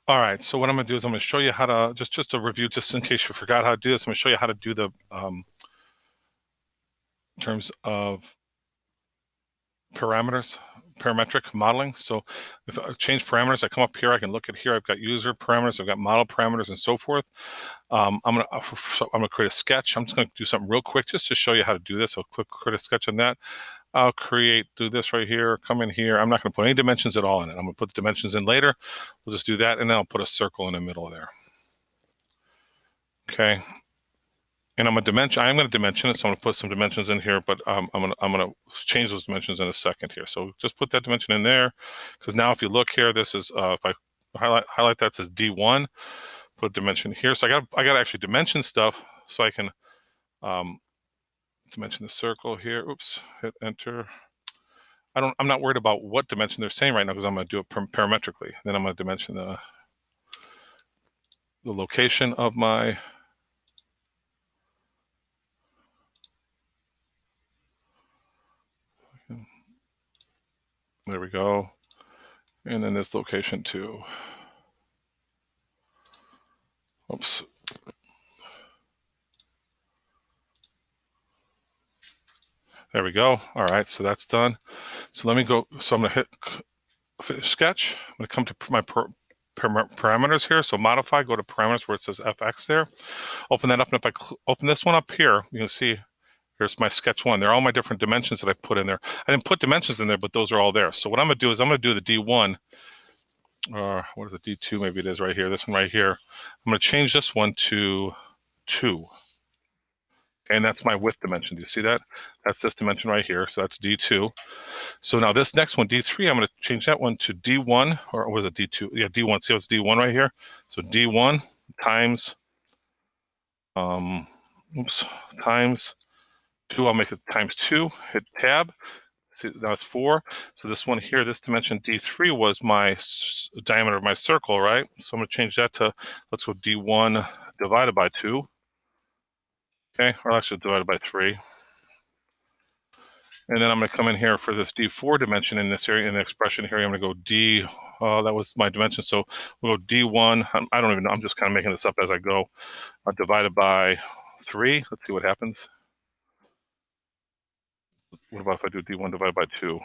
All right, so what I'm going to do is I'm going to show you how to, just a review, just in case you forgot how to do this, I'm going to show you how to do the, in terms of parametric modeling. So if I change parameters, I come up here, I can look at here, I've got user parameters, I've got model parameters and so forth. I'm gonna create a sketch. I'm just gonna do something real quick just to show you how to do this. I'll create a sketch on that. I'll do this right here, come in here. I'm not gonna put any dimensions at all in it. I'm gonna put the dimensions in later. We'll just do that, and then I'll put a circle in the middle there. Okay. And I'm going to dimension it, so I'm going to put some dimensions in here, but I'm going to change those dimensions in a second here. So just put that dimension in there, because now if you look here, this is if I highlight that, says D1. Put a dimension here. So I got to actually dimension stuff so I can dimension the circle here. Oops, hit enter. I'm not worried about what dimension they're saying right now because I'm going to do it parametrically. Then I'm going to dimension the location of my there we go. And then this location too. Oops. There we go. All right, so that's done. So let me go. So I'm going to hit finish sketch. I'm going to come to my parameters here. So modify, go to parameters where it says FX there. Open that up. And if I open this one up here, you can see here's my sketch one. They're all my different dimensions that I put in there. I didn't put dimensions in there, but those are all there. So what I'm going to do is I'm going to do the D1. Or what is it? D2, maybe it is right here. This one right here. I'm going to change this one to 2. And that's my width dimension. Do you see that? That's this dimension right here. So that's D2. So now this next one, D3, I'm going to change that one to D1, or was it D2? Yeah, D1. See how it's D1 right here? So D1 times, times 2. I'll make it times 2. Hit tab. See, now it's 4. So this one here, this dimension D3 was my diameter of my circle, right? So I'm going to change that to, let's go D1 divided by 2. Okay, or actually divided by 3. And then I'm going to come in here for this D4 dimension in this area, in the expression here. I'm going to go D, that was my dimension. So we'll go D1. I don't even know. I'm just kind of making this up as I go. Divided by 3. Let's see what happens. What about if I do D1 divided by 2? There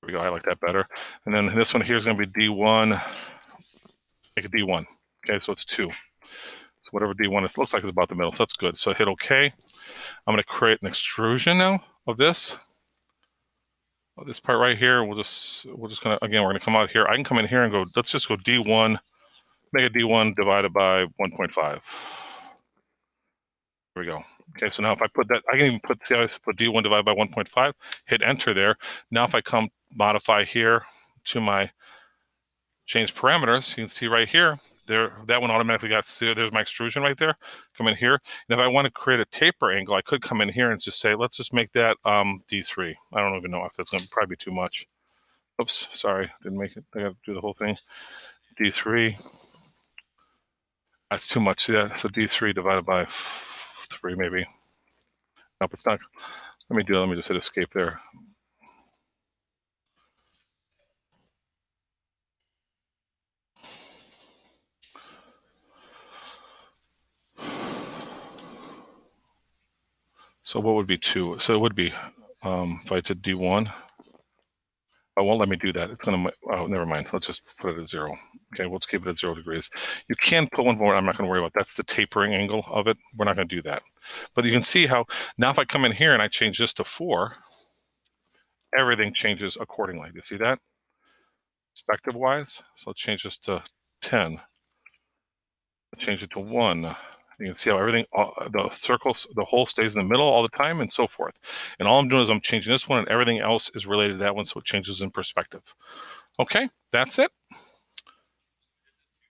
we go. I like that better. And then this one here is going to be D1. Make it D1. Okay, so it's 2. So whatever D1 is, looks like it's about the middle. So that's good. So hit OK. I'm going to create an extrusion now of this. This part right here, we're just gonna, again, we're gonna come out here. I can come in here and go, let's just go D1, make a D1 divided by 1.5. There we go. Okay, so now if I put that, I can even put, see how I put D1 divided by 1.5, hit enter there. Now if I come modify here to my change parameters, you can see right here, there, that one automatically got, see, there's my extrusion right there. Come in here. And if I want to create a taper angle, I could come in here and just say, let's just make that D3. I don't even know if that's going to probably be too much. Oops, sorry, didn't make it. I got to do the whole thing. D3. That's too much. See that? So D3 divided by 3, maybe. Nope, it's not. Let me just hit escape there. So what would be 2? So it would be, if I did D1, it won't let me do that. It's gonna, oh, never mind. Let's just put it at 0. Okay, we'll just keep it at 0 degrees. You can put one more, I'm not gonna worry about. That's the tapering angle of it. We're not gonna do that. But you can see how, now if I come in here and I change this to 4, everything changes accordingly. Do you see that? Perspective-wise. So let's change this to 10. Change it to 1. You can see how everything, the circles, the whole stays in the middle all the time and so forth. And all I'm doing is I'm changing this one and everything else is related to that one, so it changes in perspective. Okay, that's it.